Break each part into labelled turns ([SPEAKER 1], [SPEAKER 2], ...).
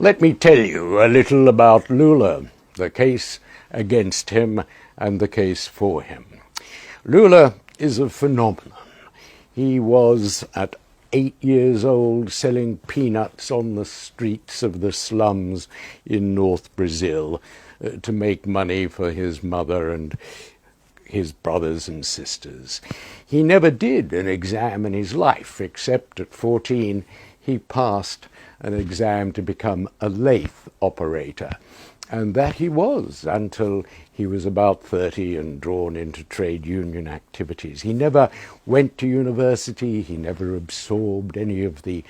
[SPEAKER 1] Let me tell you a little about Lula, the case against him and the case for him. Lula is a phenomenon. He was at 8 years old selling peanuts on the streets of the slums in North Brazil to make money for his mother and his brothers and sisters. He never did an exam in his life, except at 14 he passed an exam to become a lathe operator. And that he was until he was about 30 and drawn into trade union activities. He never went to university. He never absorbed any of the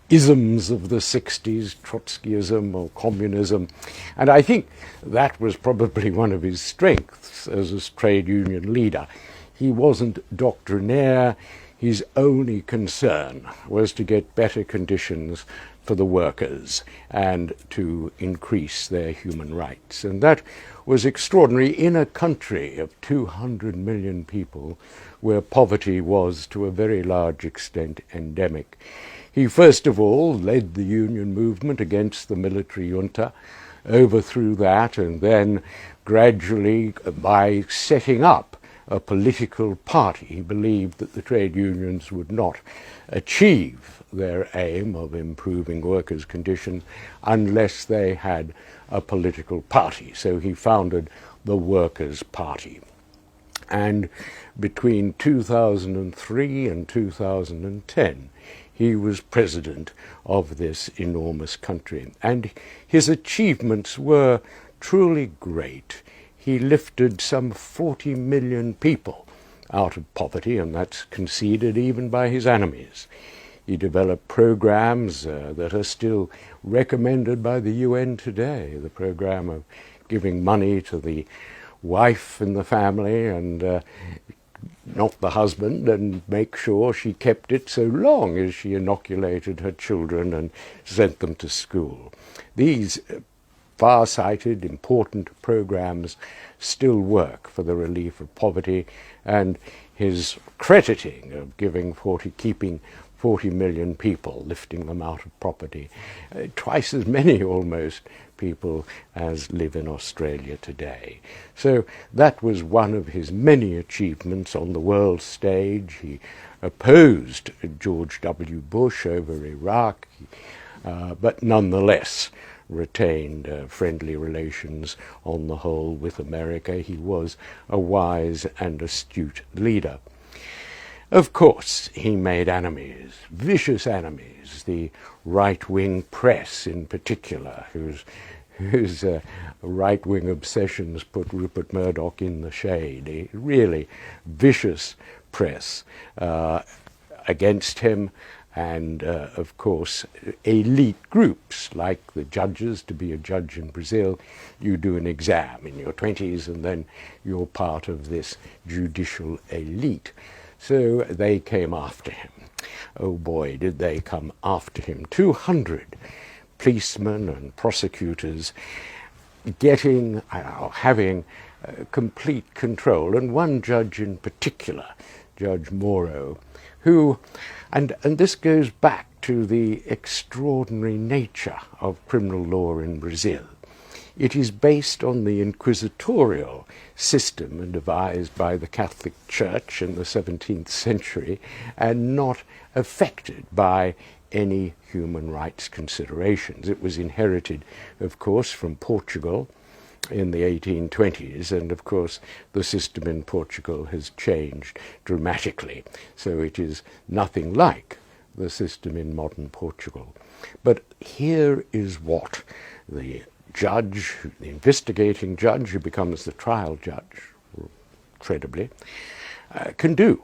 [SPEAKER 1] isms of the 60s, Trotskyism or communism. And I think that was probably one of his strengths as a trade union leader. He wasn't doctrinaire. His only concern was to get better conditions for the workers and to increase their human rights. And that was extraordinary in a country of 200 million people where poverty was to a very large extent endemic. He first of all led the union movement against the military junta, overthrew that, and then gradually, by setting up a political party, he believed that the trade unions would not achieve their aim of improving workers' conditions unless they had a political party. So he founded the Workers' Party. And between 2003 and 2010, he was president of this enormous country. And his achievements were truly great. He lifted some 40 million people out of poverty, and that's conceded even by his enemies. He developed programs that are still recommended by the UN today, the program of giving money to the wife in the family and not the husband, and make sure she kept it so long as she inoculated her children and sent them to school. These far-sighted, important programs still work for the relief of poverty, and his crediting of keeping 40 million people, lifting them out of poverty, twice as many almost people as live in Australia today. So that was one of his many achievements on the world stage. He opposed George W. Bush over Iraq, but nonetheless retained friendly relations on the whole with America. He was a wise and astute leader. Of course, he made enemies, vicious enemies, the right-wing press in particular, whose right-wing obsessions put Rupert Murdoch in the shade. A really vicious press against him, and of course elite groups like the judges. To be a judge in Brazil, you do an exam in your 20s and then you're part of this judicial elite. So they came after him. Oh boy, did they come after him. 200 policemen and prosecutors having complete control, and one judge in particular, Judge Maior, who, and this goes back to the extraordinary nature of criminal law in Brazil. It is based on the inquisitorial system devised by the Catholic Church in the 17th century and not affected by any human rights considerations. It was inherited, of course, from Portugal in the 1820s, and of course the system in Portugal has changed dramatically, so it is nothing like the system in modern Portugal. But here is what the judge, the investigating judge who becomes the trial judge, incredibly, can do.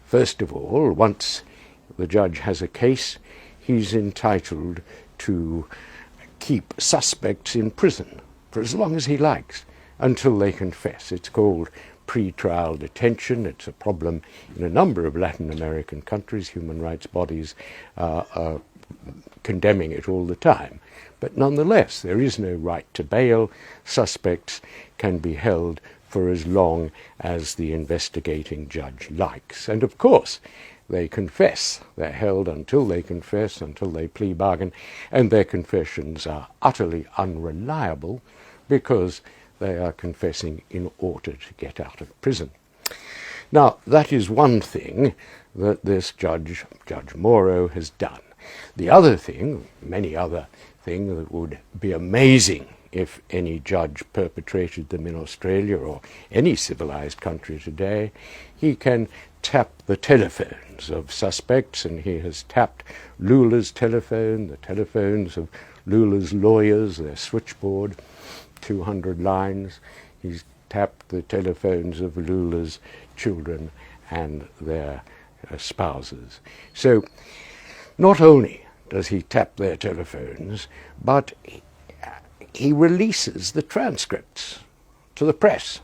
[SPEAKER 1] First of all, once the judge has a case, he's entitled to keep suspects in prison for as long as he likes, until they confess. It's called pre-trial detention. It's a problem in a number of Latin American countries. Human rights bodies are condemning it all the time. But nonetheless, there is no right to bail. Suspects can be held for as long as the investigating judge likes. And of course, they confess. They're held until they confess, until they plea bargain, and their confessions are utterly unreliable because they are confessing in order to get out of prison. Now, that is one thing that this Judge Moro, has done. The other thing, many other things that would be amazing if any judge perpetrated them in Australia or any civilized country today, he can tap the telephones of suspects, and he has tapped Lula's telephone, the telephones of Lula's lawyers, their switchboard, 200 lines. He's tapped the telephones of Lula's children and their spouses. So not only does he tap their telephones, but he releases the transcripts to the press,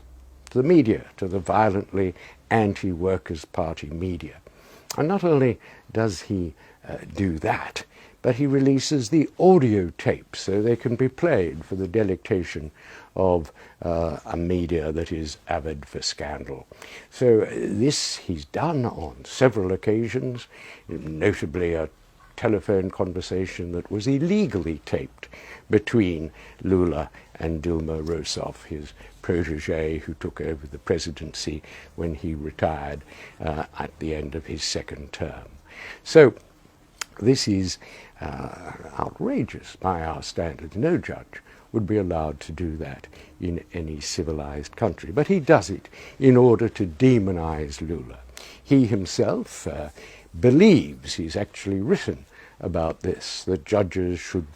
[SPEAKER 1] to the media, to the violently anti-Workers' Party media. And not only does he do that, but he releases the audio tapes so they can be played for the delectation of a media that is avid for scandal. So this he's done on several occasions, notably a telephone conversation that was illegally taped between Lula and Dilma Rousseff, his protege who took over the presidency when he retired at the end of his second term. So this is outrageous by our standards. No judge would be allowed to do that in any civilized country. But he does it in order to demonize Lula. He himself believes, he's actually written about this, that judges should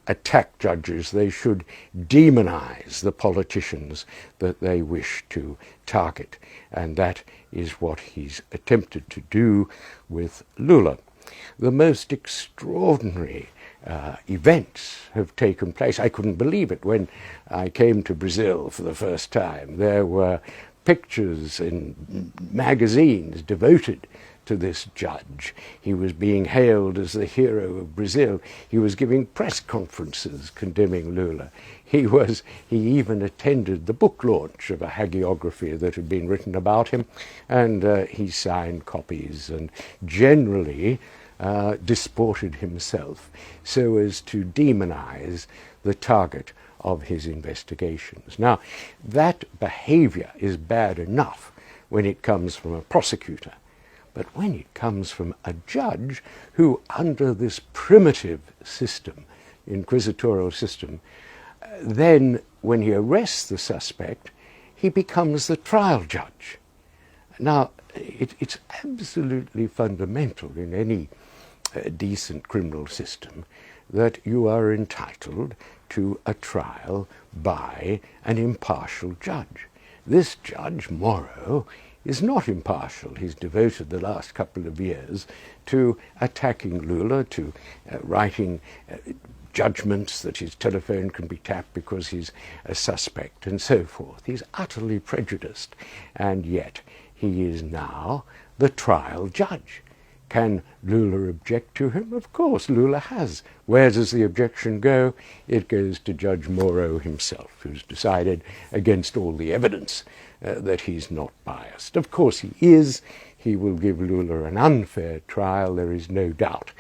[SPEAKER 1] attack judges. They should demonize the politicians that they wish to target. And that is what he's attempted to do with Lula. The most extraordinary events have taken place. I couldn't believe it when I came to Brazil for the first time. There were pictures in magazines devoted to this judge. He was being hailed as the hero of Brazil. He was giving press conferences condemning Lula. He even attended the book launch of a hagiography that had been written about him, and he signed copies and generally disported himself so as to demonize the target of his investigations. Now, that behavior is bad enough when it comes from a prosecutor, but when it comes from a judge who, under this primitive system, inquisitorial system, then when he arrests the suspect, he becomes the trial judge. Now, it's absolutely fundamental in any decent criminal system that you are entitled to a trial by an impartial judge. This Judge Moro is not impartial. He's devoted the last couple of years to attacking Lula, to writing judgments that his telephone can be tapped because he's a suspect and so forth. He's utterly prejudiced, and yet he is now the trial judge. Can Lula object to him? Of course, Lula has. Where does the objection go? It goes to Judge Moro himself, who's decided against all the evidence that he's not biased. Of course he is. He will give Lula an unfair trial. There is no doubt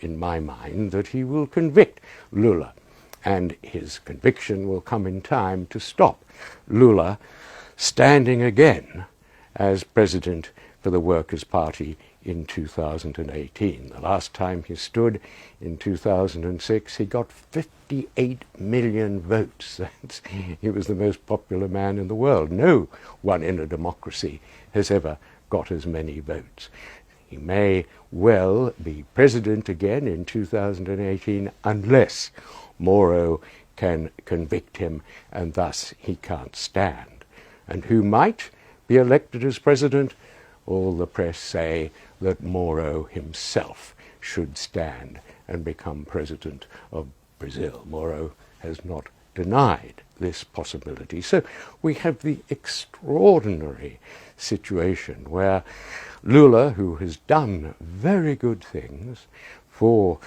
[SPEAKER 1] in my mind that he will convict Lula, and his conviction will come in time to stop Lula standing again as president for the Workers' Party in 2018. The last time he stood in 2006, he got 58 million votes. He was the most popular man in the world. No one in a democracy has ever got as many votes. He may well be president again in 2018 unless Moro can convict him, and thus he can't stand. And who might be elected as president? All the press say that Moro himself should stand and become president of Brazil. Moro has not denied this possibility. So we have the extraordinary situation where Lula, who has done very good things for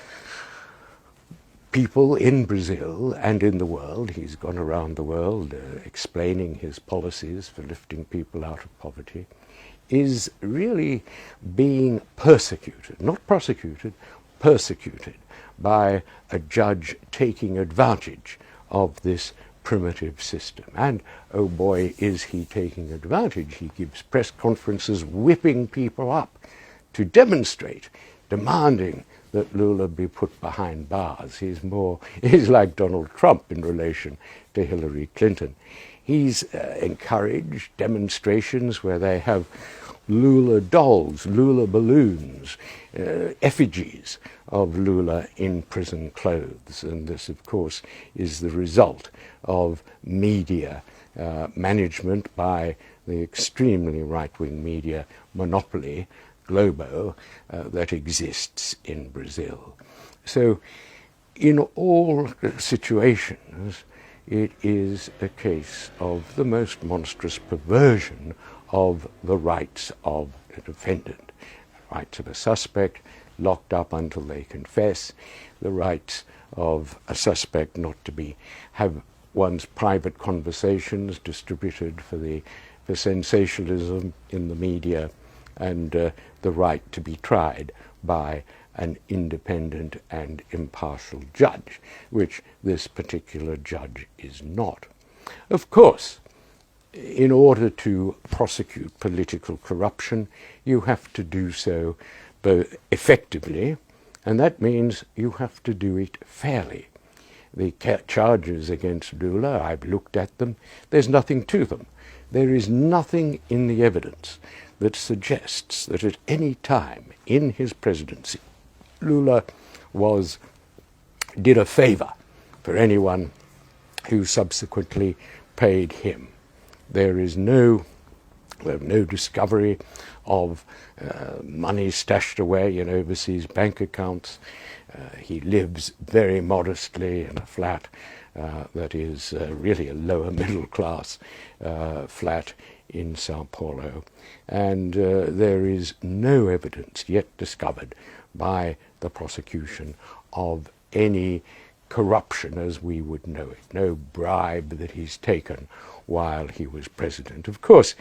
[SPEAKER 1] people in Brazil and in the world, he's gone around the world explaining his policies for lifting people out of poverty, is really being persecuted, not prosecuted, persecuted by a judge taking advantage of this primitive system. And, oh boy, is he taking advantage. He gives press conferences whipping people up to demonstrate, demanding that Lula be put behind bars. He's like Donald Trump in relation to Hillary Clinton. He's encouraged demonstrations where they have Lula dolls, Lula balloons, effigies of Lula in prison clothes. And this, of course, is the result of media management by the extremely right-wing media monopoly, Globo, that exists in Brazil. So in all situations, it is a case of the most monstrous perversion of the rights of a defendant, the rights of a suspect locked up until they confess, the rights of a suspect not to have one's private conversations distributed for sensationalism in the media, and the right to be tried by an independent and impartial judge, which this particular judge is not. Of course, in order to prosecute political corruption, you have to do so both effectively, and that means you have to do it fairly. The charges against Lula, I've looked at them, there's nothing to them. There is nothing in the evidence that suggests that at any time in his presidency, Lula did a favor for anyone who subsequently paid him. There is no discovery of money stashed away in overseas bank accounts. He lives very modestly in a flat that is really a lower middle class flat in Sao Paulo. And there is no evidence yet discovered by the prosecution of any corruption as we would know it, no bribe that he's taken while he was president. Of course,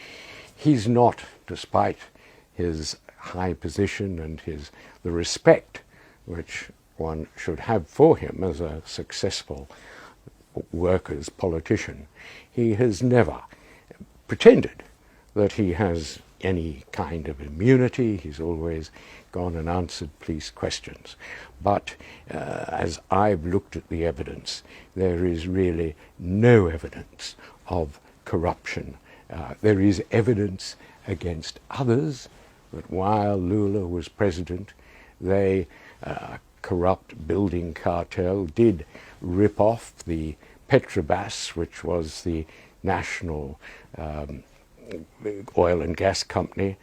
[SPEAKER 1] he's not, despite his high position and the respect which one should have for him as a successful workers' politician, he has never pretended that he has any kind of immunity. He's always gone and answered police questions. But as I've looked at the evidence, there is really no evidence of corruption. There is evidence against others that while Lula was president, they, corrupt building cartel, did rip off the Petrobras, which was the national oil and gas company,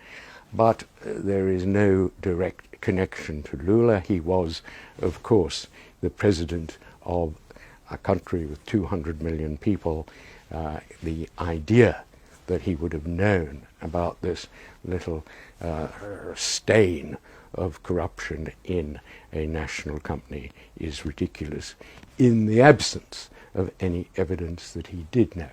[SPEAKER 1] but there is no direct connection to Lula. He was, of course, the president of a country with 200 million people. The idea that he would have known about this little stain of corruption in a national company is ridiculous, in the absence of any evidence that he did know.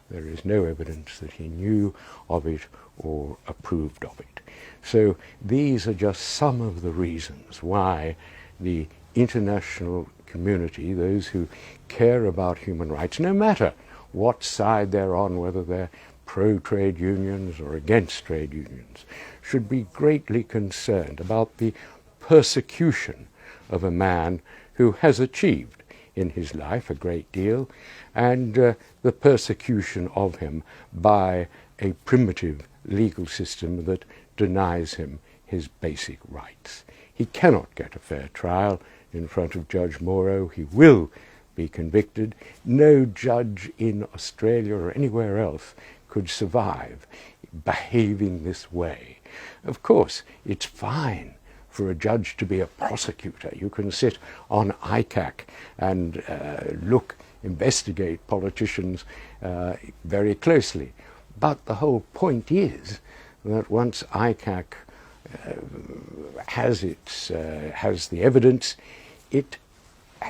[SPEAKER 1] There is no evidence that he knew of it or approved of it. So these are just some of the reasons why the international community, those who care about human rights, no matter what side they're on, whether they're pro-trade unions or against trade unions, should be greatly concerned about the persecution of a man who has achieved in his life a great deal, and the persecution of him by a primitive legal system that denies him his basic rights. He cannot get a fair trial in front of Judge Moro. He will be convicted. No judge in Australia or anywhere else could survive behaving this way. Of course, it's fine for a judge to be a prosecutor. You can sit on ICAC and investigate politicians very closely. But the whole point is that once ICAC has the evidence, it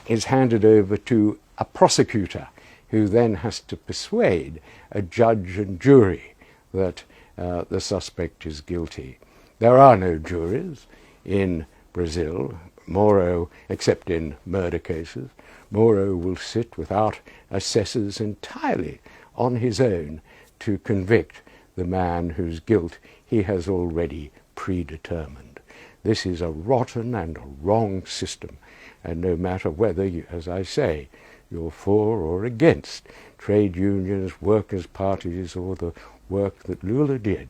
[SPEAKER 1] is handed over to a prosecutor who then has to persuade a judge and jury that the suspect is guilty. There are no juries in Brazil. Moro, except in murder cases, Moro will sit without assessors entirely on his own to convict the man whose guilt he has already predetermined. This is a rotten and a wrong system, and no matter whether, as I say, you're for or against trade unions, workers' parties, or the work that Lula did,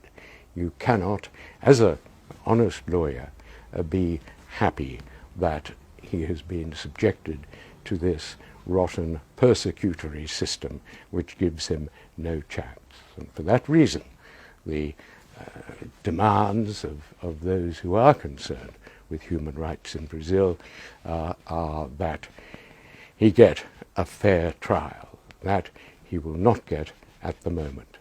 [SPEAKER 1] you cannot, as an honest lawyer, be happy that he has been subjected to this rotten persecutory system which gives him no chance. And for that reason, the demands of those who are concerned with human rights in Brazil are that he get a fair trial, that he will not get at the moment.